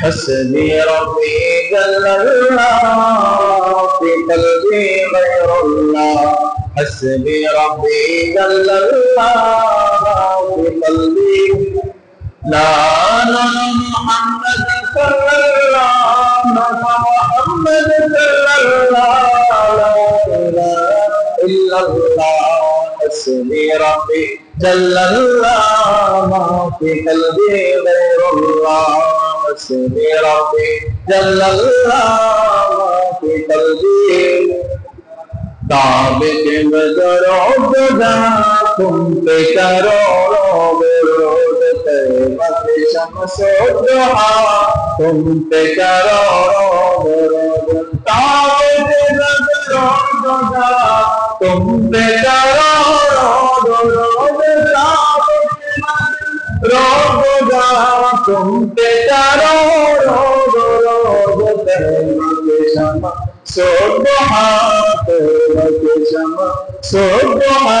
حسبي ربي جل الله في قلبي غير الله حسبي ربي جل الله في قلبي لا محمد صلى الله محمد صلى الله لا إله إلا الله حسبي ربي جل الله ما في قلبي غير الله حسبي ربي جل الله ما في قلبي काबे के बदरोदा तुम पे करोड़ों विरोध तैमत शम्सो दुहा तुम पे करोड़ों विरोध काबे के बदरोदा तुम पे करोड़ों विरोध काबे के बदरोदा तुम पे करोड़ों विरोध तैमत शम्सो सुबहा सुबहा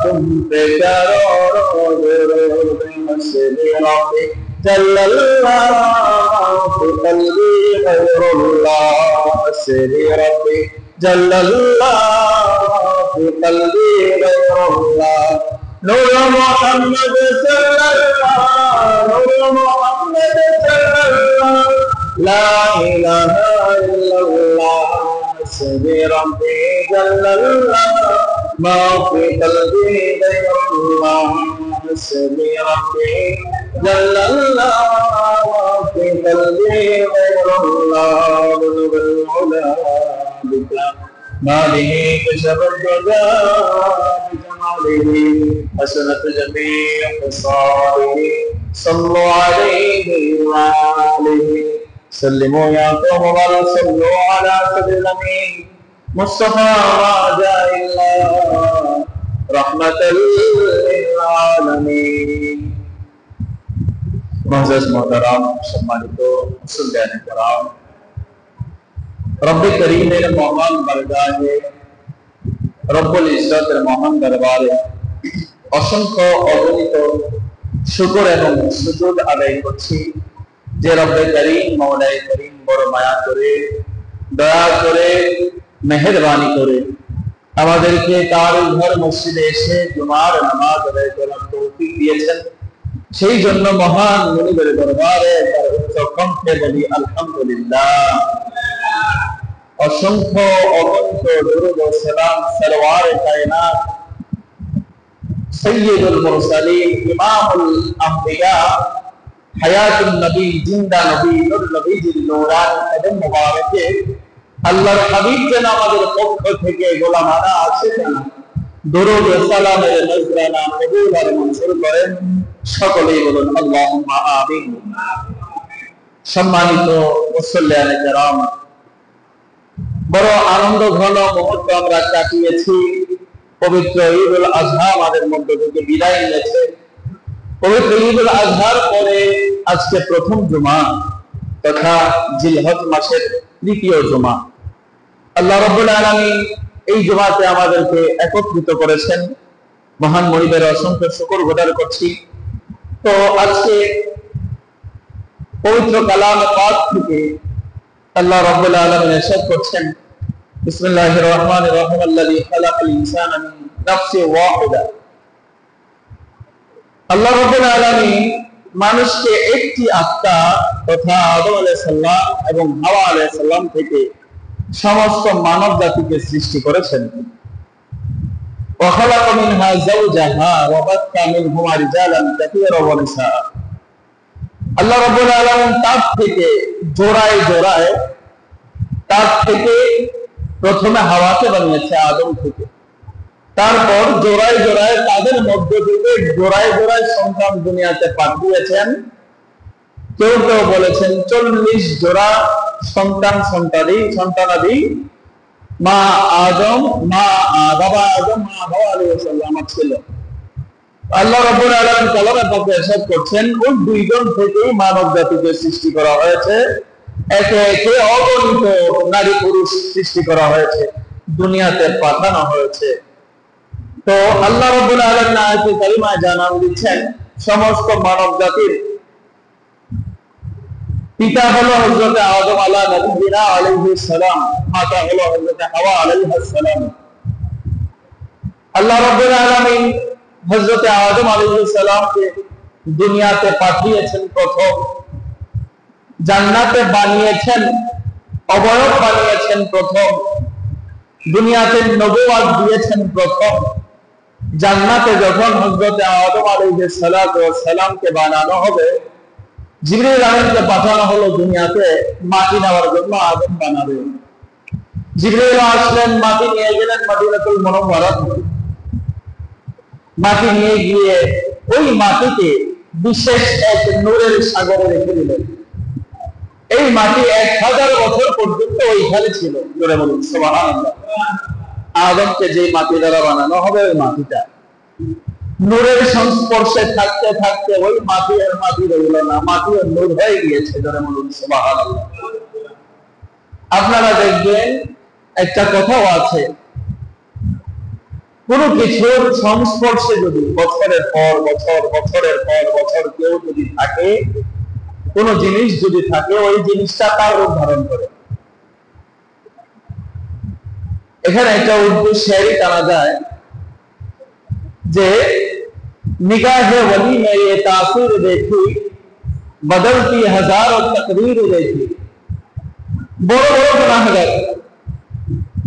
तुम पे करोड़ों विरोध हस्बी रब्बी जल्लल्लाहु फी क़ल्बी गैरुल्लाह हस्बी रब्बी जल्लल्लाहु फी क़ल्बी गैरुल्लाह नूर मोहम्मद सल्लल्लाहु नूर मोहम्मद सल्लल्लाहु ला इलाहा इल्लल्लाह حسبي ربي جل الله ما في قلبي غير الله حسبي ربي جل الله ما في قلبي غير الله بلغ العلا بك ماله كشف الدجى بجماله حسنت جميع خصاله صلوا عليه وآله سلموا يا قوم وصلوا على سيد الأمين مصطفى ما جاء إلا رحمة للعالمين معزز محترم সম্মানিত মুসলমান کرام রব্বে করিমের মহান বারগাহে রব্বুল ইজ্জতের মহান দরবারে অসংখ্য অগণিত শুকর এবং সুজুদ আদায় করছি যে রব্বে করিম মওলাই করিম বড় মায়া করে দয়া করে মেহেরবানি করে আমাদেরকে তার ঘর মসজিদে এসে জুমার নামাজ আদায় করার তৌফিক দিয়েছেন সেই জন্য মহান মুনিবের দরবারে তার উচ্চ কণ্ঠে বলি আলহামদুলিল্লাহ অসংখ্য অগণিত দরুদ ও সালাম সরওয়ারে কায়নাত সৈয়দুল মুরসালিন ইমামুল আম্বিয়া হায়াতুন নবী জিন্দা নবী নূর নবীজির নূরানি কদম মুবারকে আল্লাহর হাবিব যেন আমাদের পক্ষ থেকে গোলামানা আছে যেন দরুদ ও সালামের নজরানা কবুল আর মঞ্জুর করেন সকলেই বলুন আল্লাহুম্মা আমিন সম্মানিত মুসল্লিয়ানে কেরাম বড় আনন্দ ঘন মুহূর্ত আমরা কাটিয়েছি পবিত্র ঈদুল আজহা আমাদের মধ্য থেকে বিদায় নিয়েছে পবিত্র ঈদুল আজহার পরে আজকে প্রথম জুমা তথা জিলহজ মাসের তৃতীয় জুমা আল্লাহ রাব্বুল আলামিন এই জুমাতে আমাদেরকে একত্রিত করেছেন মহান মুনিবের অসংখ্য শুকর গুজার করছি তো আজকে পবিত্র কালামে পাক থেকে আল্লাহ রাব্বুল আলামিন ইরশাদ করছেন বিসমিল্লাহির রহমানির রহিম আল্লাযী খালাকাল ইনসানা মিন নাফসিন ওয়াহিদা আল্লাহ রাব্বুল আলামিন মানুষকে একটি আত্মা তথা আদম আলাইহিস সালাম এবং হাওয়া আলাইহিস সালাম থেকে সমস্ত মানব জাতিকে সৃষ্টি করেছেন ওয়া খালাকা মিনহা যাওজাহা ওয়া বাত্তা মিনহুমা রিজালান কাসীরান ওয়া নিসা আল্লাহ রাব্বুল আলামিন তার থেকে জোড়ায় জোড়ায় তার থেকে প্রথমে হাওয়াকে বানিয়েছে আদম থেকে তারপর জোড়ায় জোড়ায় তাদের মধ্য থেকে জোড়ায় জোড়ায় সন্তান দুনিয়াতে পাঠিয়েছেন কেউ কেউ বলেছেন 40 জোড়া সন্তান সন্তানাদি মা আদম বাবা আদম মা হাওয়া আলাইহিস সালাম ছিল আল্লাহ রাব্বুল আলামিন কালামে পাকে ইরশাদ করছেন ওই দুইজন থেকেই মানব জাতিকে সৃষ্টি করা হয়েছে একে একে অগণিত নারী পুরুষ সৃষ্টি করা হয়েছে দুনিয়াতে পাঠানো হয়েছে তো আল্লাহ রাব্বুল আলামিন আয়াতে কারিমায় জানান দিচ্ছেন সমস্ত মানব জাতির পিতা হলো হযরত আদম আলাইহিস সালাম, মাতা হলো হযরত হাওয়া আলাইহিস সালাম। আল্লাহ রাব্বুল আলামিন হযরত আদম আলাইহিস সালামকে দুনিয়াতে পাঠিয়েছেন প্রথম, জান্নাতে বানিয়েছেন, অবয়ব বানিয়েছেন প্রথম, দুনিয়াতে নবুয়ত দিয়েছেন প্রথম। জান্নাতে যখন হযরত আদম আলাইহিস সালামকে বানানো হবে, জিবরিল আলাইহিসকে পাঠানো হলো দুনিয়াতে মাটি নেওয়ার জন্য, আদম বানাবে। জিবরিল আসলেন, মাটি নিয়ে গেলেন মদিনাতুল মুনাওয়ারা। মাটি নিয়ে গিয়ে ওই মাটিতে বিশেষ এক নূরের সাগরে রেখে দিলেন। এই মাটি 1000 বছর পর্যন্ত ওইখানে ছিল। জোরে বলুন সুবহানাল্লাহ। আদমকে যে মাটি দ্বারা বানানো হবে, ওই মাটিটা নূরের সংস্পর্শে থাকতে থাকতে ওই মাটি আর মাটি রইল না, মাটি আর নূর হয়ে গিয়েছে। জোরে বলুন সুবহানাল্লাহ। আপনারা দেখবেন একটা কথাও আছে, কোন কিছুর সংস্পর্শে যদি বছরের পর বছর, বছরের পর বছর কেউ যদি থাকে, কোন জিনিস যদি থাকে, ওই জিনিসটা তার রূপ ধারণ করে। এখানে একটা উর্দু শেরি টানা যায় যে निगाहे वली में ये तासीर देखी, बदलती हजारों तकदीर देखी। বড় বড় গুনাহগার,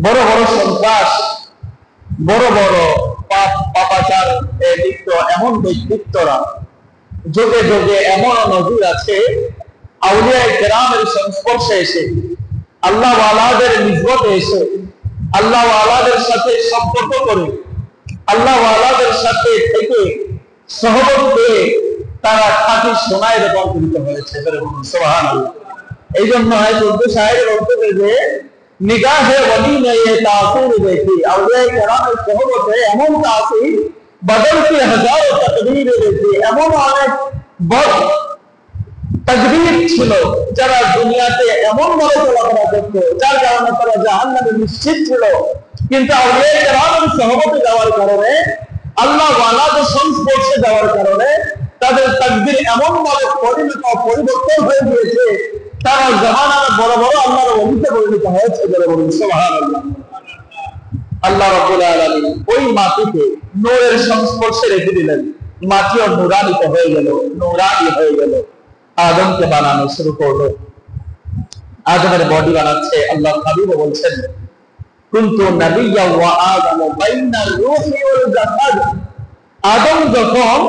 বড় বড় সন্ত্রাস, বড় বড় পাপাচার লিপ্ত এমন ব্যক্তিত্বরা, যোগে যোগে এমন নজির আছে, আউলিয়া কেরামের সংস্পর্শে এসে, আল্লাহ ওয়ালাদের নিসবতে এসে, আল্লাহ ওয়ালাদের সাথে সম্পর্ক করে, আল্লাহ ওয়ালাদের সাথে থেকে সহবত পেয়ে তারা খাঁটি সোনায় রূপান্তরিত হয়েছে। সুবহানাল্লাহ। এই জন্য উর্দু শায়ের বলতে যে নিগাহে ওয়ালি মে ये तासीर देखी, আউলিয়া কেরামের সহবতে এমন তাসির, বদলতি হাজারো তাকদীর দেখি। এমন অনেক বড় তাকদীর ছিল যারা দুনিয়াতে এমন ভাবে চলাফেরা করতো, যার কারণে তারা জাহান্নামে নিশ্চিত ছিল। কিন্তু আউলিয়া কেরামের সহবতে যাওয়ার কারণে, আল্লাহ ওয়ালাদের সংস্পর্শে যাওয়ার কারণে তাদের তাকদীর এমন ভাবে পরিবর্তন হয়ে গিয়েছে, তারা জামানার বড় বড় আল্লাহর ওলিতে পরিণত হয়েছে। বলে বলুন সুবহানাল্লাহ। আল্লাহ রাব্বুল আলামিন ওই মাটিকে নূরের সংস্পর্শে রেখে দিলেন, মাটিও নূরানিত হয়ে গেল, নূরানি হয়ে গেল। আদমকে বানানো শুরু করলো, আদমের বডি বানাচ্ছে। আল্লাহ হাবিব বলছেন, কুনতু নাবিয়্যা ওয়া আদামু বাইনার রূহি ওয়াল জাসাদ। আদম যখন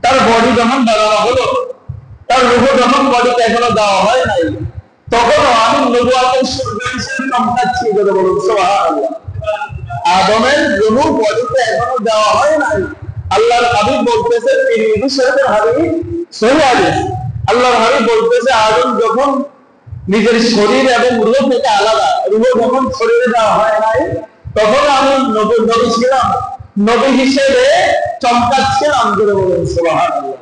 তার বডি যখন বানানো হলো, তার রূহ যখন বডিতে এখনো দেওয়া হয় নাই, তখন আমি নবুয়তের সূর্য হিসেবে চমকাচ্ছি। বলে বলুন সুবহানাল্লাহ। আদমের রূহ বডিতে এখনো দেওয়া হয় নাই। আল্লাহর হাবিব বলতেছে, তিরমিজি শরীফের হাদিস, সহিহ হাদিস, আল্লাহর হাবিব বলতেছে, আদম যখন নিজের শরীর এবং রূহ থেকে আলাদা, রূহ যখন শরীরে দেওয়া হয় নাই, তখন আমি নবী ছিলাম, নবী হিসেবে চমকাচ্ছিলাম। বলে বলুন সুবহানাল্লাহ।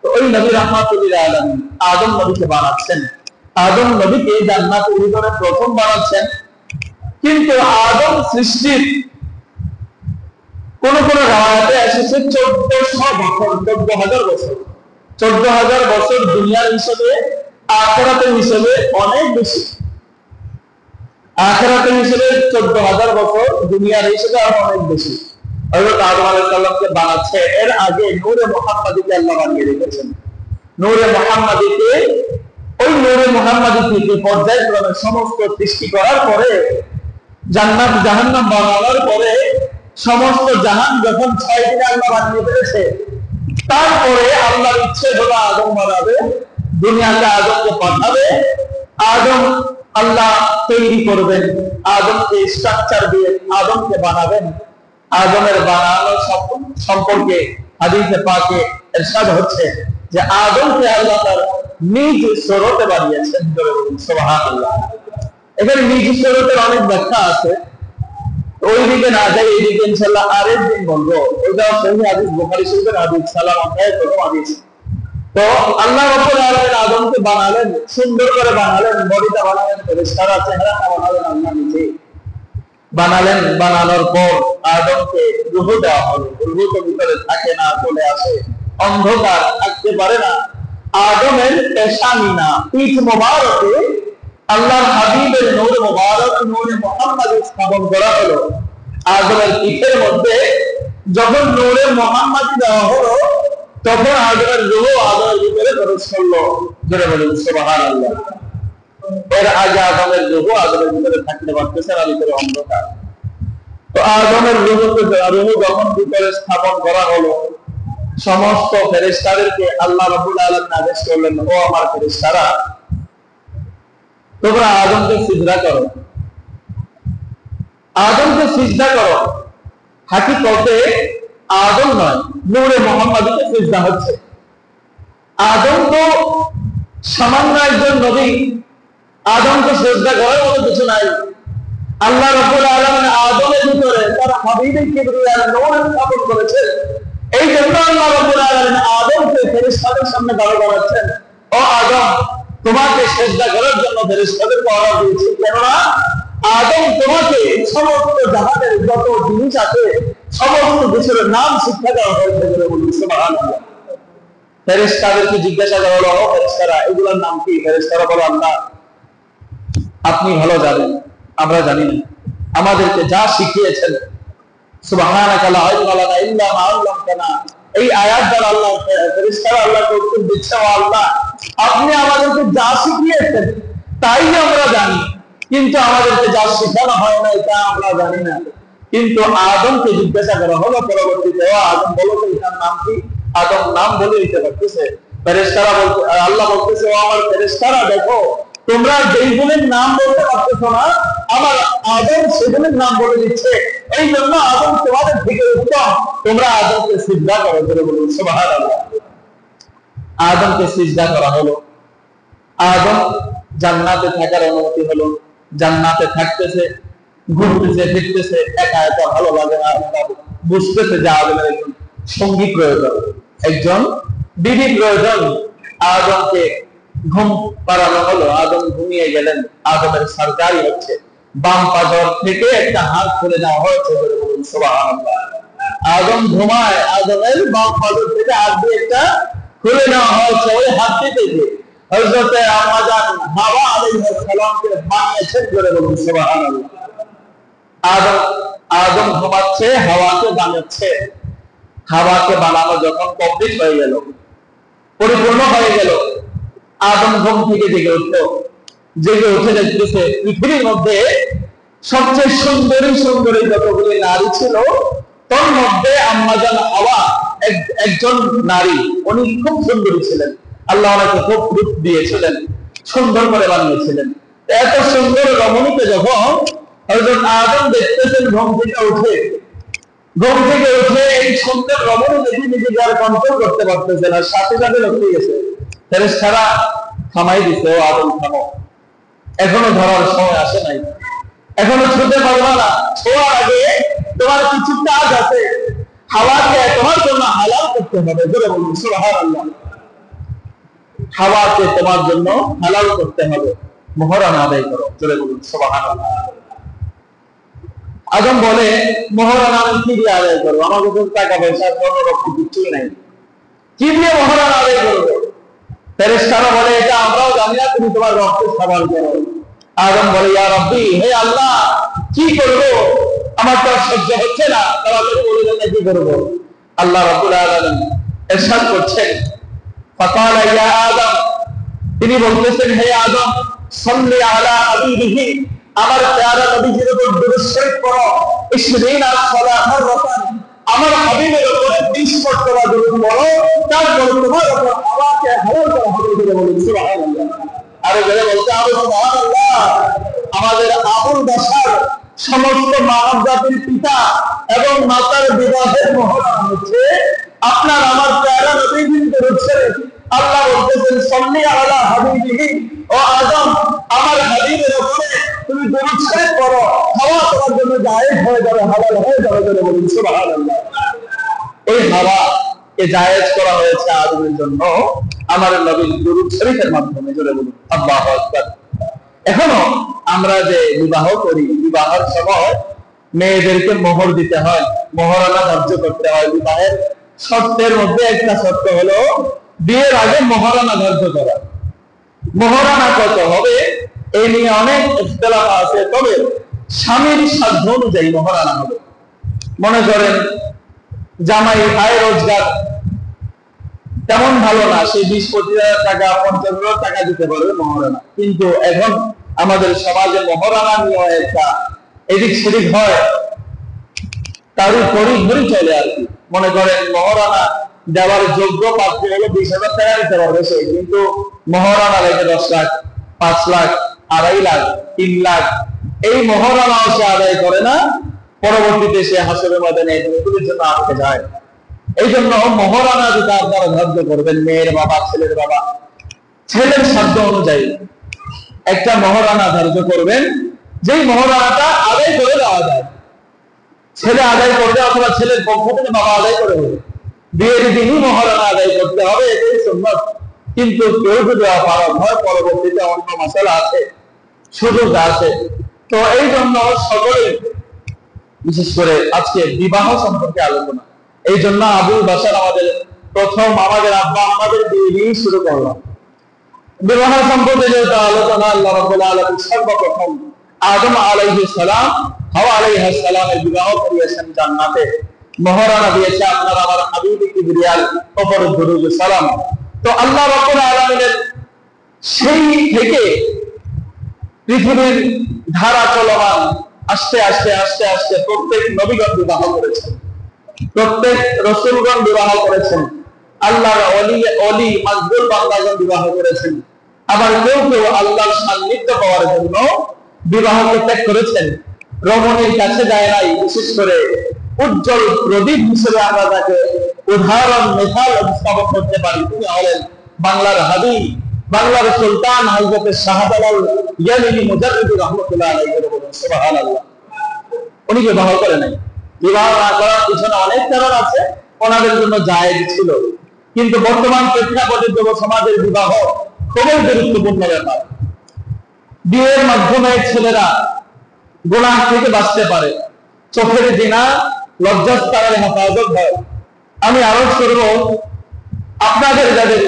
তো ওই নবী রাহমাতুল আলামিন আদম নবীকে বানাচ্ছেন, আদম নবীকে জান্নাতের ভিতরে প্রথম বানাচ্ছেন। কিন্তু আদম সৃষ্টির কোন কোন রাওয়ায়াতে এসেছে 1400 বছর, 14000 বছর। 14000 বছর দুনিয়ার হিসেবে, আখিরাতের হিসেবে অনেক বেশি। আখিরাতের হিসেবে 14000 বছর, দুনিয়ার হিসেবে আরো অনেক বেশি। হযরত আদম আলাইহিস সালামকে বানাচ্ছে, এর আগে নূরে মুহাম্মাদীকে আল্লাহ বানিয়ে রেখেছেন। নূরে মুহাম্মাদীকে, ওই নূরে মুহাম্মাদী থেকে পর্যায়ক্রমে সমস্ত সৃষ্টি করার পরে, জান্নাত জাহান্নাম বানানোর পরে, সমস্ত জাহান যখন 6 দিনে আল্লাহ বানিয়ে ফেলেছে, তারপরে আল্লাহর ইচ্ছে হলো আদম বানাবে, দুনিয়াতে আদমকে পাঠাবে। আদম আল্লাহ তৈরি করবেন, আদমকে স্ট্রাকচার দিয়ে আদমকে বানাবেন। আদমের বানানো সম্পর্কে হাদিসে পাকে ইরশাদ হচ্ছে যে আদমকে আল্লাহ তার নিজ সুরতে বানিয়েছেন। সুবহানাল্লাহ। এখানে নিজ সুরতের অনেক ব্যাখ্যা আছে, ওই দিকে না যাই, এই দিকে ইনশাআল্লাহ আরেকদিন বলবো। ওইটা সহিহ হাদিস, বুখারী শরীফের হাদিস, সালাম অধ্যায়ের প্রথম হাদিস। তো আল্লাহ রাব্বুল আলামিন আদমকে বানালেন, সুন্দর করে বানালেন, বডিটা বানালেন, ফেরেশতারা চেহারাটা বানালেন, আল্লাহ নিজে বানালেন। বানানোর পর আদমকে রূহ দেওয়া হলো। রূহ তো ভিতরে থাকে না, চলে আসে, অন্ধকার, থাকতে পারে না। আদমের পেশানিনা পিঠ মোবারকে আল্লাহর হাবিবের নূর মোবারক নূরে মুহাম্মদ স্থাপন করা হলো। আদমের পিঠের মধ্যে যখন নূরে মুহাম্মদ দেওয়া হলো, তখন আদমের রূহ আদমের ভিতরে প্রবেশ করলো। জোরে বলুন সুবহানাল্লাহ। এর আগে আদমের রূহ আদমের ভিতরে থাকতে পারতেছে না, ভিতরে অন্ধকার। তো আদমের রূহ যখন ভিতরে স্থাপন করা হলো, সমস্ত ফেরেশতাদেরকে আল্লাহ রাব্বুল আলামিন আদেশ করলেন, ও আমার ফেরেশতারা, তোমরা আদমকে সিজদা করো, আদমকে সিজদা করো। হাকিকতে আদম নয়, নূরে মুহাম্মদকে সিজদা হচ্ছে। আদম তো সামান্য একজন নবী, আদমকে সিজদা করার মতো কিছু নাই। আল্লাহ রাব্বুল আলামিন আদমের ভিতরে তার হাবিবে কিবরিয়ার নূর স্থাপন করেছেন। এই জন্য আল্লাহ রাব্বুল আলামিন আদমকে ফেরেশতাদের সামনে দাঁড় করাচ্ছেন, ও আদম, তোমাকে সিজদা করার জন্য ফেরেশতাদেরকে অর্ডার দিয়েছি, কেননা আদম তোমাকে সমস্ত জাহানের যত জিনিস আছে সমস্ত কিছুর নাম শিক্ষা দেওয়া হয়েছে বলে বলছি। সুবহানাল্লাহ। ফেরেশতাদেরকে জিজ্ঞাসা করা হলো, ও ফেরেশতারা, এগুলোর নাম কি? ফেরেশতারা বলে, আল্লাহ আপনি ভালো জানেন, আমরা জানি না, আমাদেরকে যা শিখিয়েছেন। সুবহানাকা লা ইলমা লানা ইল্লা মা আল্লামতানা। এই আয়াত দ্বারা আল্লাহ ফেরেশতারা আল্লাহকে উত্তর দিচ্ছে, ও আল্লাহ, আপনি আমাদেরকে যা শিখিয়েছেন তাই আমরা জানি, কিন্তু আমাদেরকে যা শেখানো হয় না তা আমরা জানি না। কিন্তু আদমকে জিজ্ঞাসা করা হলো পরবর্তীতে, ও আদম বলো তো এটার নাম কি? আদম নাম বলে দিতে পারতেছে। ফেরেশতারা বলতে, আল্লাহ বলতেছে, ও আমার ফেরেশতারা, দেখো তোমরা যেইগুলোর নাম বলতে পারতেছো না, আমার আদম সেগুলোর নাম বলে দিচ্ছে। এই জন্য আদম তোমাদের থেকে উত্তম, তোমরা আদমকে সিজদা করো। বলে বলুন সুবহানাল্লাহ। আদমকে সিজদা করা হলো। আদম জান্নাতে থাকার অনুমতি হলো। জান্নাতে থাকতেছে, ঘুরতেছে, ফিরতেছে, একা একা ভালো লাগে না। বুঝতেছে যে আদমের একজন সঙ্গী প্রয়োজন, একজন বিবি প্রয়োজন। আদমকে ঘুম পাড়ানো হলো। আদম ঘুমিয়ে গেলেন। আদমের সার্জারি হচ্ছে, বাম পাজর থেকে একটা হাত খুলে নেওয়া হয়েছে। বলে বলুন সুবহানাল্লাহ। আদম ঘুমায়, আদমের বাম পাজর থেকে হাত দিয়ে একটা খুলে নেওয়া হয়েছে। ওই হাতটি থেকে হযরত আম্মা জান হাওয়া আলাইহিস সালামকে বানিয়েছেন। বলে বলুন সুবহানাল্লাহ। আদম ঘুমাচ্ছে, হাওয়াকে বানাচ্ছে। হাওয়াকে বানানো যখন কমপ্লিট হয়ে গেল, পরিপূর্ণ হয়ে গেল, আদম ঘুম থেকে জেগে উঠলো। জেগে উঠে দেখতেছে পৃথিবীর মধ্যে সবচেয়ে সুন্দরী সুন্দরী যতগুলি নারী ছিল, তার মধ্যে আম্মা জান হাওয়া একজন নারী। উনি খুব সুন্দরী ছিলেন। আল্লাহ ওনাকে খুব রূপ দিয়েছিলেন, সুন্দর করে বানিয়েছিলেন। এত সুন্দর রমণীকে যখন হযরত আদম দেখতেছেন ঘুম থেকে উঠে এই সুন্দর রমণী দেখে নিজেকে আর কন্ট্রোল করতে পারতেছে না, সাথে সাথে লক্ষ্য গেছে। ফেরেশতারা থামাই দিছে, ও আদম থামো, এখনো ধরার সময় আসে নাই, এখনো ছুটে পারবা না। ছোঁয়ার আগে তোমার কিছু কাজ আছে। হাওয়াকে তোমার জন্য হালাল করতে হবে। জোরে বলুন সুবহানাল্লাহ। হাওয়াকে তোমার জন্য হালাল করতে হবে, মোহরানা আদায় করো। জোরে বলুন সুবহানাল্লাহ। আদম বলে, মোহরানা আমি কি দিয়ে আদায় করবো? আমার কাছে টাকা পয়সা কোনো রকম কিছুই নাই, কি দিয়ে মোহরানা আদায় করবো? ফেরেশতারা বলে, এটা আমরাও জানি না, তুমি তোমার রক্তের সওয়াল করো। আদম বলে, ইয়া রাব্বি, হে আল্লাহ, কি করবো? আমার তো সহ্য হচ্ছে না, তাহলে বলে দেন কি করবো? আল্লাহ রাব্বুল আলামিন ইরশাদ করছেন, ফাকালা ইয়া আদম, তিনি বলতেছেন, হে আদম, সাল্লি আলা হাবিবিহি, আমার প্যারা নবীজির উপর দুরূদ শরীফ পড়ো। 20 সালাত মাররাতান, আমার হাবিবের উপর 20 মর্তবা দুরূদ পড়ো, তারপর তোমার উপর হাওয়াকে হালাল করা হবে। বলে বলুন সুবহানাল্লাহ। আরে বলে বলতে হবে সুবহানাল্লাহ। আমাদের আবুল বাশার সমস্ত মানব জাতির পিতা এবং মাতার বিবাহের মহরম হচ্ছে আপনার আমার প্যারা নবীজির দুরূদ শরীফ। আল্লাহ বলতেছেন, সাল্লি আলা হাবিবিহি, ও আদম, আমার হাবিবের উপরে তুমি দুরূদ শরীফ পড়ো, হাওয়া তোমার জন্য জায়েজ হয়ে যাবে, হালাল হয়ে যাবে। বলে বলুন সুবহানাল্লাহ। এই হাওয়াকে জায়েজ করা হয়েছে আদমের জন্য আমার নবীর দুরূদ শরীফের মাধ্যমে। জোরে বলুন আল্লাহু আকবার। এখনো আমরা যে বিবাহ করি, বিবাহের সময় মেয়েদেরকে মোহর দিতে হয়, মোহরানা ধার্য করতে হয়। বিবাহের শর্তের মধ্যে একটা শর্ত হলো বিয়ের আগে মহারানা ধার্য করা। মহারানা কত হবে এই নিয়ে অনেক ইখতিলাফ আছে, তবে স্বামীর সাধ্য অনুযায়ী মহারানা হবে। মনে করেন জামাই আয় রোজগার তেমন ভালো না, সে 20-25 হাজার টাকা 50,000 টাকা দিতে পারবে মহারানা, কিন্তু এখন আমাদের সমাজে মহারানা নিয়ে একটা এদিক সেদিক হয়, তার উপরই ধরে চলে আর কি। মনে করেন মহারানা দেওয়ার যোগ্য পাত্র হলো 20,000 টাকা দিতে পারবে সে, কিন্তু মহারানা লেগে 10 লাখ, 5 লাখ, 2.5 লাখ, 3 লাখ এই মহারানাও সে আদায় করে না, পরবর্তীতে সে হাসরের ময়দানে এগুলির জন্য আটকে যায়। এই জন্য মহারানা যেটা আপনারা ধার্য করবেন, মেয়ের বাবা, ছেলের বাবা, ছেলের সাধ্য অনুযায়ী একটা মহারানা ধার্য করবেন, যেই মহারানাটা আদায় করে দেওয়া যায়। ছেলে আদায় করবে অথবা ছেলের পক্ষ থেকে বাবা আদায় করে দেবে, বিয়ের দিনই মহারানা আদায় করতে হবে, এটাই সুন্নাত। কিন্তু কেউ যদি অপারগ হয়, পরবর্তীতে অন্য মশলা আছে, সুযোগ আছে। তো এই জন্য সকলেই, বিশেষ করে আজকে বিবাহ সম্পর্কে আলোচনা, এই জন্য আবুল বাশার আমাদের প্রথম আমাদের আব্বা আমাদের দিয়ে শুরু করলাম। বিবাহ সম্পর্কে যেহেতু আলোচনা, আল্লাহ রাব্বুল আলামিন সর্বপ্রথম আদম আলাইহিস সালাম, হাওয়া আলাইহিস সালামের বিবাহ করিয়েছেন জান্নাতে, মহারানা দিয়েছে আপনার আমার হাবিব কিবরিয়াল ওপর দরুদ সালাম। তো আল্লাহ রাব্বুল আলামিনের সেই থেকে পৃথিবীর ধারা চলমান, আস্তে আস্তে আস্তে আস্তে প্রত্যেক নবীগণ বিবাহ করেছেন, প্রত্যেক রাসূলগণ বিবাহ করেছেন, আল্লাহর ওলি মাজবুর বান্দাগণ বিবাহ করেছেন। আবার কেউ কেউ আল্লাহর সান্নিধ্য পাওয়ার জন্য বিবাহকে ত্যাগ করেছেন, রমণীর কাছে যায় নাই। বিশেষ করে উজ্জ্বল প্রদীপ হিসেবে আমরা তাকে উদাহরণ মেথাল উপস্থাপন করতে পারি। তিনি হলেন বাংলার হাবিব, বাংলার সুলতান হযরত শাহজালাল ইয়ালিনী মুজাদ্দিদ রাহমাতুল্লাহ আলাইহি বলেন সুবহানাল্লাহ। উনি বিবাহ করে নাই। বিবাহ না করার পিছনে অনেক কারণ আছে, ওনাদের জন্য জায়েজ ছিল, কিন্তু বর্তমান প্রেক্ষাপটে যুব সমাজের বিবাহ খুবই গুরুত্বপূর্ণ ব্যাপার। বিয়ের মাধ্যমে ছেলেরা গুনাহ থেকে বাঁচতে পারে, চোখের জিনা, লজ্জাস্থানের হেফাজত হয়। আমি আরজ করব, আপনাদের যাদের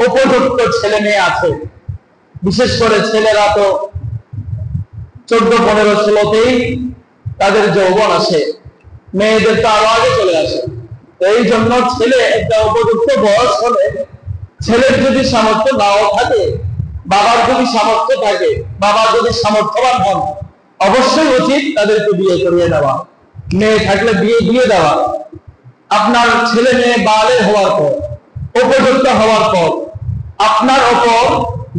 উপযুক্ত ছেলে মেয়ে আছে, বিশেষ করে ছেলেরা তো 14, 15, 16তেই তাদের যৌবন আসে, মেয়েদের তো আরো আগে চলে আসে। এই জন্য ছেলে একটা উপযুক্ত বয়স হলে, ছেলের যদি সামর্থ্য নাও থাকে, বাবার যদি সামর্থ্য থাকে, বাবা যদি সামর্থ্যবান হন, অবশ্যই উচিত তাদেরকে বিয়ে করিয়ে দেওয়া, মেয়ে থাকলে বিয়ে দিয়ে দেওয়া। আপনার ছেলে মেয়ে বালেগ হওয়ার পর, উপযুক্ত হওয়ার পর আপনার উপর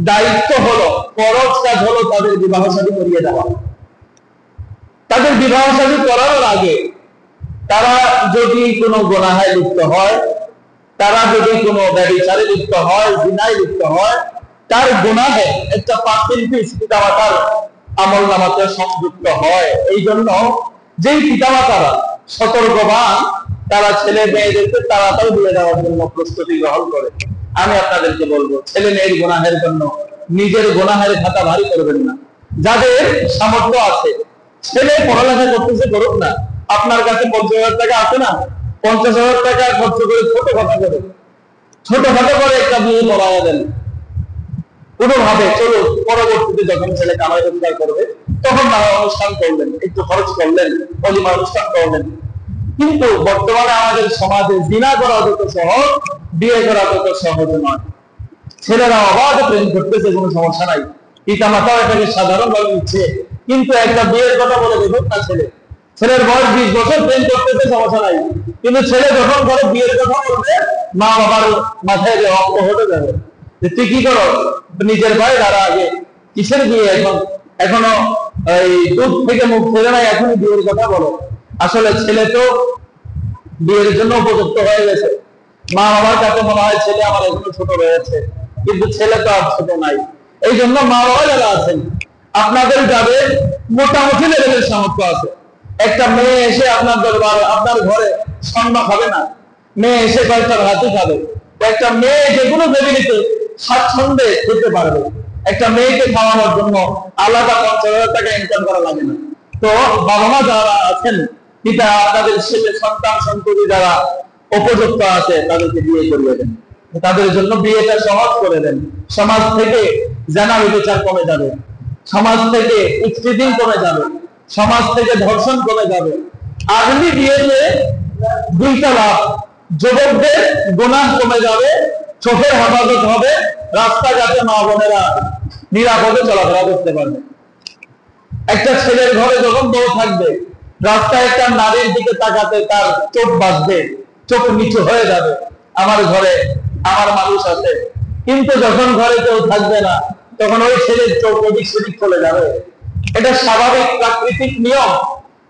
দায়িত্ব হলো, ফরজ কাজ হলো তাদের বিবাহ শাদী করিয়ে দেওয়া। তাদের বিবাহ শাদী করার আগে তারা যদি কোনো গুনাহে লিপ্ত হয়, তারা যদি কোনো ব্যভিচারে লিপ্ত হয়, জিনায় লিপ্ত হয়, তার গুনাহে একটা পার্সেন্টেজ পিতামাতার আমলনামাতে সংযুক্ত হয়। এই জন্য যেই পিতামাতারা সতর্কবান, তারা ছেলে মেয়েদেরকে তাড়াতাড়ি বিয়ে দেওয়ার জন্য প্রস্তুতি গ্রহণ করে। আমি আপনাদেরকে বলবো, ছেলে মেয়ের গুনাহের জন্য নিজের গুনাহের খাতা ভারী করবেন না। যাদের সামর্থ্য আছে, ছেলে পড়ালেখা করতেছে, করুক না। আপনার কাছে 50,000 টাকা আছে না, 50,000 টাকা খরচ করে ছোটখাটো করে একটা বিয়ে পড়াইয়া দেন কোনোভাবে। চলো, পরবর্তীতে যখন ছেলে কামাই রোজগার করবে, তখন না অনুষ্ঠান করলেন, একটু খরচ করলেন, অলিমা অনুষ্ঠান করলেন। কিন্তু বর্তমানে আমাদের সমাজে জিনা করা যত সহজ, বিয়ে করা তত সহজ নয়। ছেলেরা অবাধে প্রেম করতেছে, কোনো সমস্যা নাই, পিতা মাতাও এটাকে সাধারণভাবে নিচ্ছে। কিন্তু একটা বিয়ের কথা বলে দেখুন না, ছেলের বয়স 20 বছর, প্রেম করতেছে, সমস্যা নাই, কিন্তু ছেলে যখন ঘরে বিয়ের কথা বলবে, মা বাবার মাথায় রক্ত হতে যাবে যে তুই কি করো, নিজের ভাই দাঁড়া, আগে কিসের বিয়ে, এখনো এই দুধ থেকে মুখ ফেলে নাই, এখনই বিয়ের কথা বলো। আসলে ছেলে তো বিয়ের জন্য উপযুক্ত হয়ে গেছে, মা বাবার কাছে মনে হয় ছেলে আমার এখনো ছোট রয়েছে, কিন্তু ছেলে তো আর ছোট নাই। এই জন্য মা বাবা যারা আছেন, আপনাদের যাদের মোটামুটি লেভেলের সামর্থ্য আছে, একটা মেয়ে এসে আপনার দরবার, আপনার ঘরে স্বর্ণ খাবে না, মেয়ে এসে কয়েকটা ভাতই খাবে। একটা মেয়ে যেগুলো ফ্যামিলিতে স্বাচ্ছন্দ্যে খেতে পারবে, একটা মেয়েকে খাওয়ানোর জন্য আলাদা 50,000 টাকা ইনকাম করা লাগে না। তো বাবা মা যারা আছেন, পিতা, আপনাদের ছেলে সন্তান সন্ততি যারা উপযুক্ত আছে, তাদেরকে বিয়ে করিয়ে দেন। তাদের জন্য বিয়েটা সহজ করে দেন। সমাজ থেকে জানা বিচার কমে যাবে, সমাজ থেকে ইফতিজিং কমে যাবে, সমাজ থেকে ধর্ষণ কমে যাবে। আগলি বিয়েতে দুইটা লাভ, যুবকদের গুনাহ কমে যাবে, চোখের হেফাজত হবে, রাস্তাঘাটে মা বোনেরা নিরাপদে চলাফেরা করতে পারবে। একটা ছেলের ঘরে যখন বউ থাকবে, রাস্তায় একটা নারীর দিকে তাকাতে তার চোখ বাঁধবে, চোখ নিচু হয়ে যাবে, আমার ঘরে আমার মানুষ আছে। কিন্তু যখন ঘরে কেউ থাকবে না, তখন ওই ছেলের চোখ ওদিক সেদিক চলে যাবে। এটা স্বাভাবিক প্রাকৃতিক নিয়ম।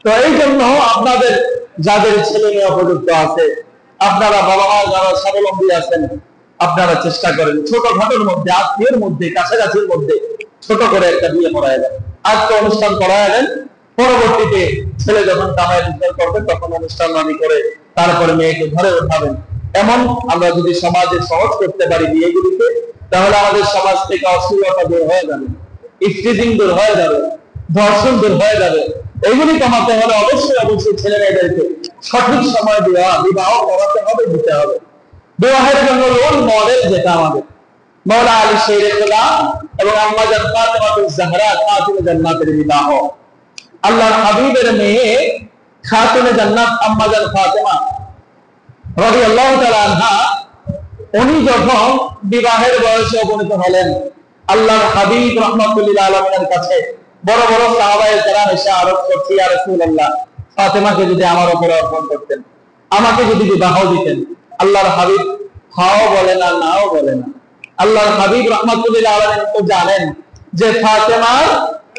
তো এই জন্য আপনাদের যাদের ছেলে মেয়ে উপযুক্ত আছে, আপনারা বাবা মা যারা স্বাবলম্বী আছেন, আপনারা চেষ্টা করেন ছোটখাটোর মধ্যে, আত্মীয়ের মধ্যে, কাছাকাছির মধ্যে ছোট করে একটা বিয়ে করায় দেন, আজকে অনুষ্ঠান করায় দেন। পরবর্তীতে ছেলে যখন কামাই রোজগার করবে তখন অনুষ্ঠান মানি করে তারপরে মেয়েকে ঘরে উঠাবেন। এমন আমরা যদি সমাজে সহজ করতে পারি বিয়েগুলিকে, তাহলে আমাদের সমাজ থেকে অশ্লীলতা দূর হয়ে যাবে, ইফতিজিং দূর হয়ে যাবে, ধর্ষণ দূর হয়ে যাবে। এগুলি কমাতে হলে অবশ্যই অবশ্যই ছেলে মেয়েদেরকে সঠিক সময় বিবাহ করাতে হবে, দিতে হবে। বিবাহের জন্য রোল মডেল যেটা আমাদের মওলা আলী শের গোলাম এবং আম্মা জান ফাতেমাতুজ জাহরা খাতুনে জান্নাতের বিবাহ। আল্লাহর হাবিবের মেয়ে খাতুনে জান্নাত আম্মা জান ফাতেমা রাদিয়াল্লাহু তাআলা আনহা, উনি যখন বিবাহের বয়সে উপনীত হলেন, আল্লাহর হাবিব রাহমাতুল লিল আলামিনের কাছে বড় বড় সাহাবায়ে কেরাম এসে আরজ করছে, ইয়া রাসূলুল্লাহ, ফাতেমাকে যদি আমার উপরে অর্পণ করতেন, আমাকে যদি বিবাহ দিতেন। আল্লাহর হাবিব হাও বলে না, নাও বলে না। আল্লাহর হাবিব রাহমাতুল লিল আলামিন তো জানেন যে ফাতেমার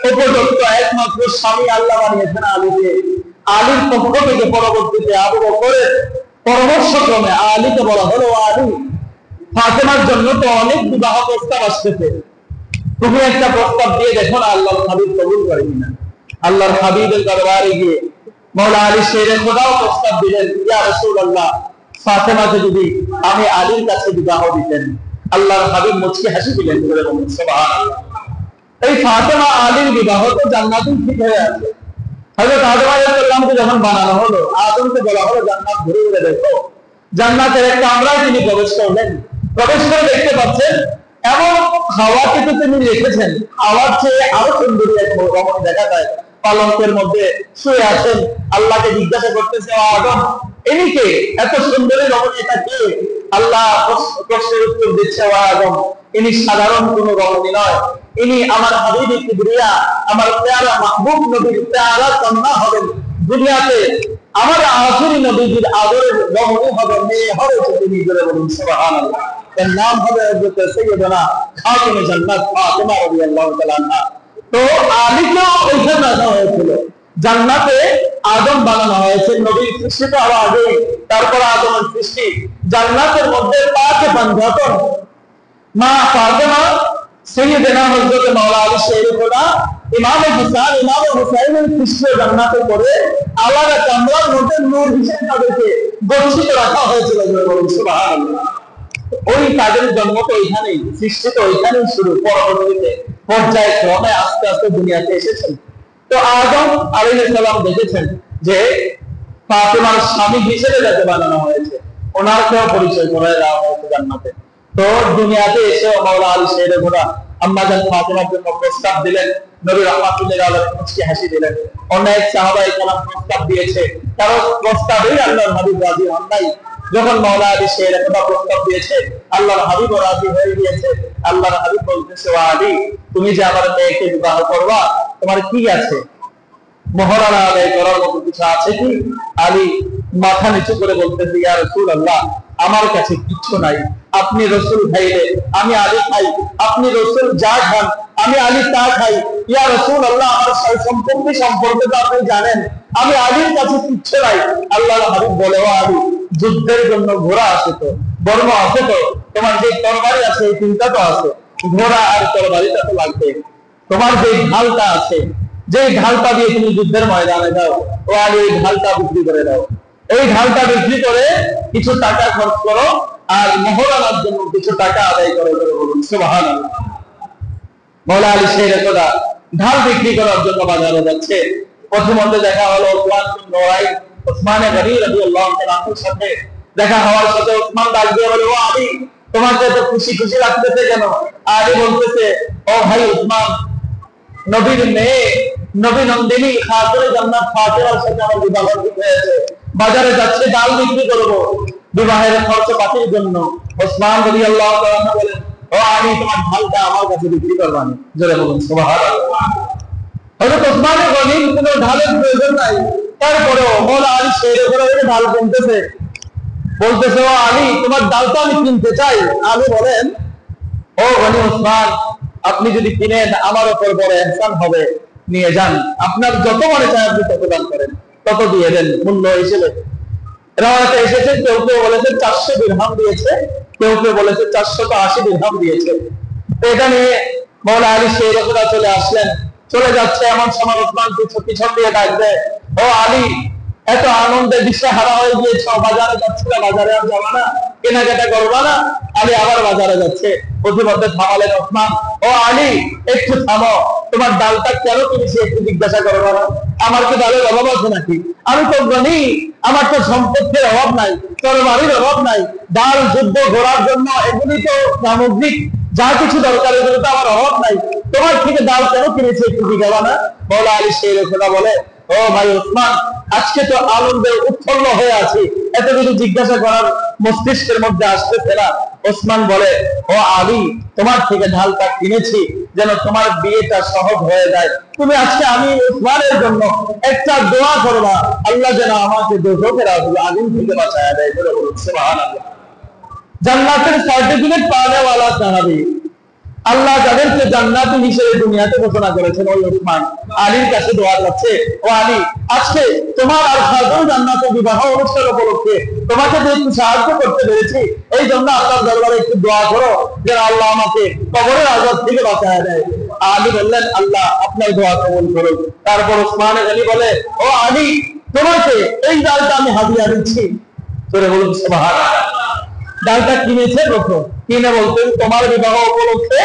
উপযুক্ত একমাত্র স্বামী আল্লাহ বানিয়েছেন আলীকে। আলীর পক্ষ থেকে পরবর্তীতে আবু বকরের পরামর্শক্রমে আলীকে বলা হলো, আলী, ফাতেমার জন্য তো অনেক বিবাহ প্রস্তাব আসতেছে, তুমি একটা প্রস্তাব দিয়ে দেখো না আল্লাহর হাবিব কবুল করে কিনা। আল্লাহর হাবিবের দরবারে গিয়ে মওলা আলী শেরে খোদাও প্রস্তাব দিলেন, ইয়া রাসূলুল্লাহ, ফাতেমাকে যদি আমি আলীর কাছে বিবাহ দিতেন। আল্লাহর হাবিব মুচকি হাসি দিলেন, সুবহানাল্লাহ। এই ফাতেমা আলীর বিবাহ তো জান্নাতেই ঠিক হয়ে আছে। হযরত আদম আলাইহিস সালামকে যখন বানানো হলো, আদমকে বলা হলো জান্নাত ঘুরে ঘুরে দেখো। জান্নাতের একটা কামরায় তিনি প্রবেশ করলেন, প্রবেশ করে দেখতে পাচ্ছেন এমন হাওয়াকে তো তিনি রেখেছেন, হাওয়ার চেয়ে আরো সুন্দরী এক রমণী দেখা যায়, পালঙ্কের মধ্যে শুয়ে আছেন। আল্লাহকে জিজ্ঞাসা করতেছে, আদম, ইনি কে? এত সুন্দরী রমণী, এটা কে? আল্লাহ প্রশ্নের উত্তর দিচ্ছে, আদম, ইনি সাধারণ কোন রমণী নয়, ইনি আমার হাবিব কিবরিয়া, আমার প্যারা মাহবুব নবীর প্যারা কন্যা হবেন। দুনিয়াতে আমার আখিরি নবীর আদরের রমণী হবে, মেয়ে হবে, তিনি বলে বলুন সুবহানাল্লাহ। এর নাম হবে হযরত সাইয়্যিদানা খাতুনে জান্নাত ফাতেমা রাদিয়াল্লাহু তাআলা আনহা। তো আলীকেও ওইখানে রাখা হয়েছিল, জান্নাতে আদম বানানো হয়েছে, নবীর সৃষ্টি তো হওয়ার আগে, তারপর আদমের সৃষ্টি। জান্নাতের মধ্যে পাকে পাঞ্জাতন মা ফাতেমা, সাইয়্যিদানা হযরত মাওলা আলী শের খোদা, ইমাম হুসাইন, ইমাম হুসাইনের সৃষ্টি জান্নাতে করে আলাদা কামরার মধ্যে নূর হিসেবে তাদেরকে গচ্ছিত রাখা হয়েছিল, সুবহানাল্লাহ। ওই তাদের জন্ম তো ওইখানেই, সৃষ্টি তো ওইখানেই শুরু, পরবর্তীতে পর্যায়ক্রমে আস্তে আস্তে দুনিয়াতে এসেছেন। তো আদম আলাইহিস সালাম দেখেছেন যে ফাতেমার স্বামী হিসেবে যাকে বানানো হয়েছে, ওনারকেও পরিচয় করে দেওয়া হয়েছে জান্নাতে। তো দুনিয়াতে এসে মাওলা আলী শের খোদা আম্মা জান ফাতেমার জন্য প্রস্তাব দিলেন, নবী রাহমাতুল্লাহ আলাইহি মুচকি হাসি দিলেন। অনেক সাহাবায়ে কেরাম প্রস্তাব দিয়েছে, কারণ প্রস্তাবেই আল্লাহর হাবিব রাজি হন নাই। যখন মাওলা আলী শের খোদা প্রস্তাব দিয়েছে, আল্লাহর হাবিব রাজি হয়ে গিয়েছে। আল্লাহর হাবিব বলতেছে, ও আলী, তুমি যে আমার মেয়েকে বিবাহ করবা, তোমার কি আছে? মহরানা আদায় করার মতো কিছু আছে কি? আলী মাথা নিচু করে বলতেছে, ইয়া রাসূলুল্লাহ, আমার কাছে কিছু নাই। আপনি রসুল খাইলে আমি আলী খাই, আপনি রসুল যা খান আমি আলী তা খাই। ইয়া রাসূলুল্লাহ, আমার সম্পত্তি সম্পর্কে তো আপনি জানেন, আমি আলীর কাছে কিচ্ছু নাই। আল্লাহর হাবিব বলে, ও আলী, যুদ্ধের জন্য ঘোড়া আছে তো, বর্ম আছে তো, তোমার যে তরবারি আছে এই তিনটা তো আছে, ঘোড়া আর তরবারিটা তো লাগবে। তোমার যে ঢালটা আছে, যে ঢালটা দিয়ে তুমি যুদ্ধের ময়দানে যাও, ও আলী এই ঢালটা বিক্রি করে দাও। এই ঢালটা বিক্রি করে কিছু টাকা খরচ করো, আর মহরানার জন্য কিছু টাকা আদায় করো, বলুন সুবহানাল্লাহ। মাওলা আলী শের খোদা ঢাল বিক্রি করার জন্য বাজারে যাচ্ছে। প্রথমত দেখা হলো ওসমান বিন নুরাইন, ওসমান গনি রাদিয়াল্লাহু তাআলা আনহুর সাথে দেখা হওয়ার সাথে ওসমান ডাক দিয়ে বলে, ও আলী, তোমাকে তো খুশি খুশি রাখতেছে কেন? আলী বলতেছে, ও ভাই উসমান, নবীর মেয়ে, নবী নন্দিনী খাতুনে জান্নাত ফাতেমার সাথে আমার বিবাহ ঠিক হয়েছে, বাজারে যাচ্ছে ডাল বিক্রি করব বিবাহের খরচ পাতির জন্য। ওসমান রাদিয়াল্লাহু তাআলা বলেন, ও আলী, তোমার ঢালটা আমার কাছে বিক্রি করবা না। জোরে বলুন সুবহানাল্লাহ। হযরত ওসমানের গনি কোনো ঢালের প্রয়োজন নাই, তারপরেও মওলা আলী সেই করে ঢাল কিনতেছে, বলতেছে, ও আলী, তোমার ডালটা আমি কিনতে চাই। আলী বলেন, ও গনি ওসমান, আপনি যদি কিনেন আমার উপর বড় ইহসান হবে, নিয়ে যান, আপনার যত মনে চায় আপনি তত দান করেন, তত দিয়ে দেন মূল্য হিসেবে। রাওয়াতে এসেছে, কেউ কেউ বলেছে 400 দিরহাম দিয়েছে, কেউ কেউ বলেছে 480 দিরহাম দিয়েছে। এটা নিয়ে মওলা আলী সেই রকমটা চলে আসলেন। চলে যাচ্ছে এমন সময় ওসমান পিছন দিয়ে ডাকবে, ও আলী, এত আনন্দে দিশেহারা হয়ে গিয়েছ, বাজারে যাচ্ছিল, বাজারে আর যাবা না, কেনাকাটা করবা না? আলী আবার বাজারে যাচ্ছে, প্রতিমধ্যে থামালেন ওসমান, ও আলী, একটু থামো, তোমার ডালটা কেন কিনেছি একটু জিজ্ঞাসা করবো না? আমার কি ডালের অভাব আছে নাকি? আমি তো গনি, আমার তো সম্পত্তির অভাব নাই, তরবারির অভাব নাই, ডাল, যুদ্ধ, ঘোরার জন্য এগুলি তো সামগ্রিক যা কিছু দরকার, এগুলো তো আমার অভাব নাই, তোমার থেকে ডাল কেন কিনেছি একটু জিজ্ঞাসা না? মওলা আলী সেই কথা বলে, ও ভাই ওসমান, আজকে তো আনন্দে উৎফুল্ল হয়ে আছি, এত কিছু জিজ্ঞাসা করার মস্তিষ্কের মধ্যে আসতেছে না। ওসমান বলে, ও আলী, তোমার থেকে ঢালটা কিনেছি যেন তোমার বিয়েটা সহজ হয়ে যায়। তুমি আজকে আমি ওসমানের জন্য একটা দোয়া করবা, আল্লাহ যেন আমাকে দোজখের আগুন থেকে বাঁচায়া দেয়। বলে বলুন সুবহানাল্লাহ। জান্নাতের সার্টিফিকেট পাওয়া ওয়ালা সাহাবী, আল্লাহ যাদেরকে জান্নাতি হিসেবে দুনিয়াতে ঘোষণা করেছেন, ওই ওসমান আলীর কাছে দোয়া করছে, ও আলী, আজকে তোমার আর খাতুন জান্নাতের বিবাহ অনুষ্ঠান উপলক্ষে তোমাকে যে একটু সাহায্য করতে পেরেছি, এই জন্য আল্লাহর দরবারে একটু দোয়া করো যেন আল্লাহ আমাকে কবরের আযাব থেকে বাঁচায় দেয়। আলী বললেন, আল্লাহ আপনার দোয়া কবুল করুন। তারপর ওসমান গনি বলে, ও আলী, তোমাকে এই ডালটা আমি হাদিয়া দিচ্ছি। তোরে বলুন সুবহানাল্লাহ। ডালটা কিনেছে প্রথম, কিনে বলতেন, তোমার বিবাহ উপলক্ষে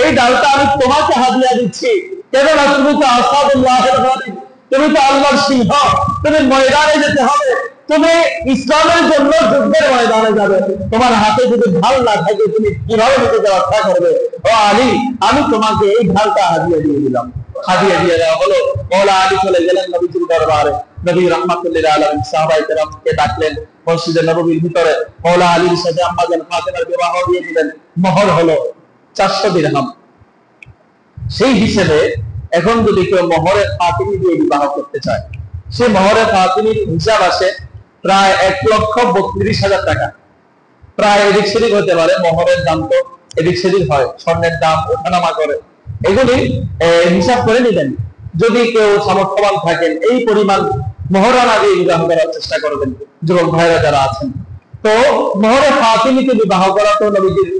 এই ডালটা আমি তোমাকে হাদিয়া দিচ্ছি, কেননা তুমি তো আসাদুল্লাহের গনি, তুমি তো আল্লাহর সিংহ, তুমি ময়দানে যেতে হবে, তুমি ইসলামের জন্য যুদ্ধের ময়দানে যাবে, তোমার হাতে যদি ঢাল না থাকে তুমি কিভাবে নিজেকে রক্ষা করবে? ও আলী, আমি তোমাকে এই ঢালটা হাদিয়া দিয়ে দিলাম। হাদিয়া দিয়ে দেওয়া হলো। মওলা আলী চলে গেলেন নবীজির দরবারে। নবী রাহমাতুল্লিল আলামিন সাহাবায়ে কেরামকে ডাকলেন মসজিদে নববীর ভিতরে। মওলা আলীর সাথে আম্মা জান ফাতেমার বিবাহ দিয়ে দিলেন। মোহর হলো 400 দিরহাম। সেই হিসেবে এখন যদি কেউ মোহরে ফাতিমি দিয়ে বিবাহ করতে চায়, সে মোহরে ফাতিমির হিসাব আসে প্রায় 1,32,000 টাকা। প্রায় এদিক সেদিক হতে পারে, মোহরের দাম তো এদিক সেদিক হয়, স্বর্ণের দাম ওঠানামা করে, এগুলি হিসাব করে নিবেন। যদি কেউ সামর্থ্যবান থাকেন, এই পরিমাণ মোহরানা দিয়ে বিবাহ করার চেষ্টা করবেন যুবক ভাইরা যারা আছেন। তো মোহরে ফাতিমিতে বিবাহ করা তো নবীজির,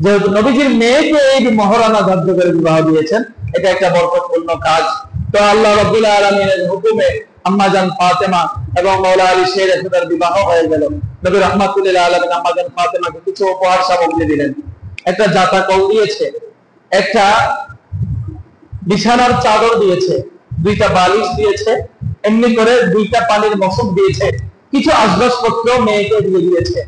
যেহেতু নবীজির মেয়েকে এই মোহরানা ধার্য করে বিবাহ দিয়েছেন, এটা একটা বরকতপূর্ণ কাজ। তো আল্লাহ রাব্বুল আলামিনের হুকুমে আম্মা জান ফাতেমা এবং মওলা আলী শের এর বিবাহ হয়ে গেল। নবী রাহমাতুল্লিল আলামিন আম্মা জান ফাতেমাকে কিছু উপহার সামগ্রী দিলেন। একটা জাতা কল দিয়েছে, একটা বিছানার চাদর দিয়েছে, 2টা বালিশ দিয়েছে, এমনি করে 2টা পানির মশক দিয়েছে, কিছু আসবাবপত্র মেয়েকে দিয়ে দিয়েছে।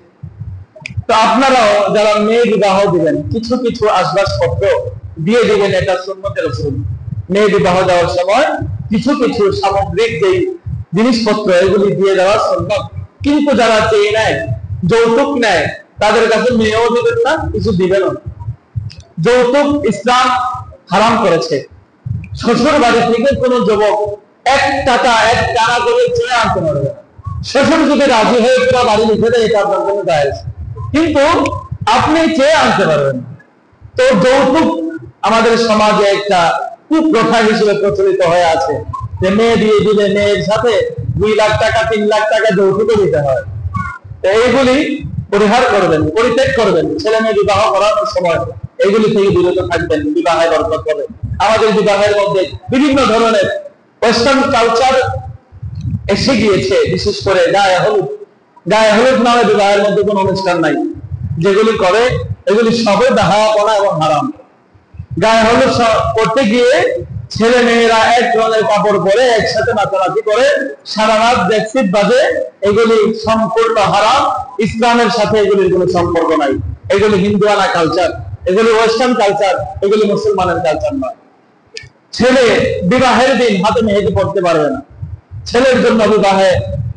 তো আপনারাও যারা মেয়ে বিবাহ দিবেন, কিছু কিছু আসবাবপত্র দিয়ে দিবেন, এটা সুন্নতে রাসূল। মেয়ে বিবাহ দেওয়ার সময় কিছু কিছু সামগ্রিক যে জিনিসপত্র এগুলি দিয়ে দেওয়া সুন্নত। কিন্তু যারা চেয়ে নেয়, যৌতুক নেয়, তাদের কাছে মেয়েও দিবেন না, কিছু দিবেন না। যৌতুক ইসলাম হারাম করেছে। শ্বশুর বাড়ি থেকে কোন যুবক 1 টাকা 1 টাকা করে চেয়ে আনতে পারবে। শ্বশুর যদি রাজি হয়ে পুরো বাড়ি লিখে দেয়, এটা আপনার জন্য জায়েজ, কিন্তু আপনি চেয়ে আনতে পারবেন। তো যৌতুক আমাদের সমাজে একটা কুপ্রথা হিসেবে প্রচলিত হয়ে আছে, যে মেয়ে দিয়ে দিলে মেয়ের সাথে 2 লাখ টাকা 3 লাখ টাকা যৌতুক দিতে হয়। তো এইগুলি পরিহার করবেন, পরিত্যাগ করবেন। ছেলে মেয়ে বিবাহ করানোর সময় এগুলি থেকে বিরত থাকবেন, বিবাহে বরকত হবে। আমাদের বিবাহের মধ্যে বিভিন্ন ধরনের ওয়েস্টার্ন কালচার এসে গিয়েছে, বিশেষ করে গায়ে হলুদ। গায়ে হলুদ নামে বিবাহের মধ্যে কোনো অনুষ্ঠান নাই। যেগুলি করে এগুলি সবই বেহায়াপনা এবং হারাম। গায়ে হলুদ করতে গিয়ে ছেলে মেয়েরা এক ধরনের কাপড় পরে একসাথে নাচানাচি করে সারা রাত ব্যাকসিট বাজে, এগুলি সম্পূর্ণ হারাম। ইসলামের সাথে এগুলির কোনো সম্পর্ক নাই। এগুলি হিন্দুয়ানা কালচার, এগুলি ওয়েস্টার্ন কালচার, এগুলি মুসলমানের কালচার নয়। ছেলে বিবাহের দিন হাতে মেহেদি পড়তে পারবে না। ছেলের জন্য বিবাহে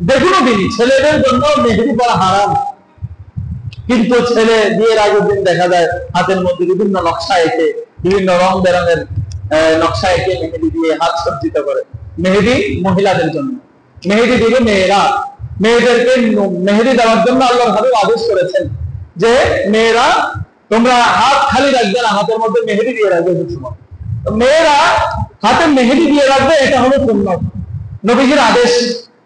যে কোনো দিনই ছেলেদের জন্য মেহেদি পরা হারাম, কিন্তু ছেলে বিয়ের আগের দিন দেখা যায় হাতের মধ্যে বিভিন্ন নকশা এঁকে, বিভিন্ন রং বেরঙের নকশা এঁকে মেহেদি দিয়ে হাত সজ্জিত করে। মেহেদি মহিলাদের জন্য, মেহেদি দিবে মেয়েরা। মেয়েদেরকে মেহেদি দেওয়ার জন্য আল্লাহর হাবিব আদেশ করেছেন যে মেয়েরা তোমরা হাত খালি রাখবে না, হাতের মধ্যে মেহেদি দিয়ে রাখবে। মেয়েরা হাতে মেহেদি দিয়ে রাখবে, এটা হলো সুন্নাত, নবীজির আদেশ।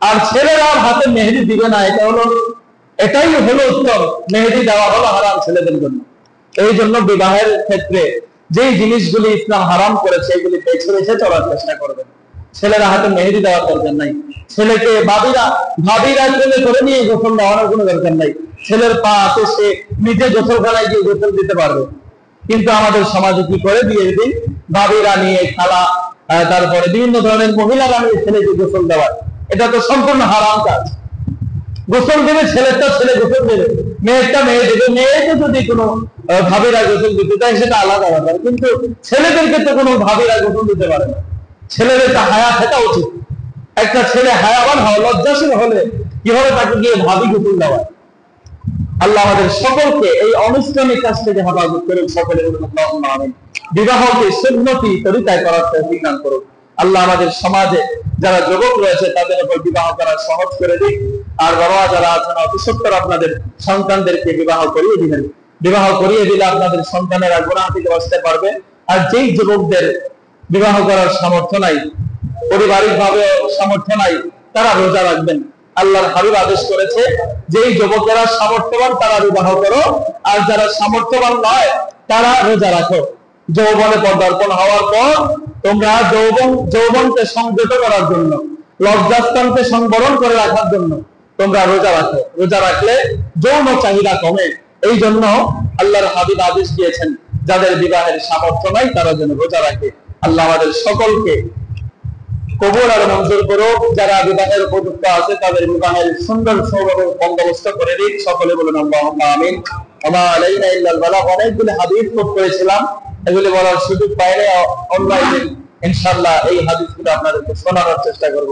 আর ছেলেরা হাতে মেহেদি দিবে না, এটাই হলো উত্তম। মেহেদি দেওয়া হলো হারাম ছেলেদের জন্য। এই জন্য বিবাহের ক্ষেত্রে যেই জিনিসগুলি ইসলাম হারাম করেছে এগুলি বেছে বেছে চলার চেষ্টা করবেন। ছেলেরা হাতে মেহেদি দেওয়ার দরকার নাই। ছেলেকে ভাবিরা ছেলে করে নিয়ে গোসল দেওয়ানোর কোনো দরকার নাই। ছেলের পা আছে, সে নিজে গোসলখানায় গিয়ে গোসল দিতে পারবে। কিন্তু আমাদের সমাজে কি করে, বিয়ের দিন ভাবিরা নিয়ে, খালা, তারপরে বিভিন্ন ধরনের মহিলারা নিয়ে ছেলেকে গোসল দেওয়ার, এটা তো সম্পূর্ণ হারাম কাজ। গোসল দেবে ছেলেটা, ছেলে গোসল দেবে, মেয়েটা মেয়ে দেবে। মেয়েকে যদি কোনো ভাবিরা গোসল দিতে চায় সেটা আলাদা ব্যাপার, কিন্তু ছেলেদেরকে তো কোনো ভাবিরা গোসল দিতে পারে না। ছেলেদের তা হায়া থাকা উচিত। একটা ছেলে হায়াবান হয়, লজ্জাশীল হলে কিভাবে তাকে গিয়ে ভাবি গোসল দেওয়া। আল্লাহ আমাদের সকলকে এই অনুষ্ঠানিক কাজ থেকে হেফাজত করুন। সকলে বিবাহকে সুন্নতি তরিকায় করার তৌফিক দান করুন। আল্লাহ আমাদের সমাজে যারা যুবক রয়েছে তাদের উপর বিবাহ করা সহজ করে দিক। আর বাবা যারা আছেন অতিসত্বর আপনাদের সন্তানদেরকে বিবাহ করিয়ে দিবেন। বিবাহ করিয়ে দিলে আপনাদের সন্তানেরা গুনাহ থেকে বাঁচতে পারবে। আর যেই যুবকদের বিবাহ করার সামর্থ্য নাই, পারিবারিক ভাবে সামর্থ্য নাই, তারা রোজা রাখবেন। আল্লাহর হাবিব আদেশ করেছে যেই যুবকেরা সামর্থ্যবান তারা বিবাহ করো, আর যারা সামর্থ্যবান নয় তারা রোজা রাখো। যৌবনে পদার্পণ হওয়ার পর তোমরা যৌবনকে সংযত করার জন্য, লজ্জাস্থানকে সংবরণ করে রাখার জন্য তোমরা রোজা রাখো। রোজা রাখলে যৌন চাহিদা কমে। এই জন্য আল্লাহর হাবিব আদেশ দিয়েছেন যাদের বিবাহের সামর্থ্য নাই তারা যেন রোজা রাখে। আল্লাহ আমাদের সকলকে কবুল আর মঞ্জুর করুক। যারা বিবাহের উপযুক্ত আছে তাদের বিবাহের সুন্দর সৌরভ বন্দোবস্ত করে দিক। সকলে বলুন আল্লাহুম্মা আমিন। ওয়া মা আলাইনা ইল্লাল বালাগ। অনেকগুলো হাদিস কোট করেছিলাম, এগুলি বলার সুযোগ পাইলে অনলাইনে ইনশাআল্লাহ এই হাদিসগুলো আপনাদেরকে শোনানোর চেষ্টা করব।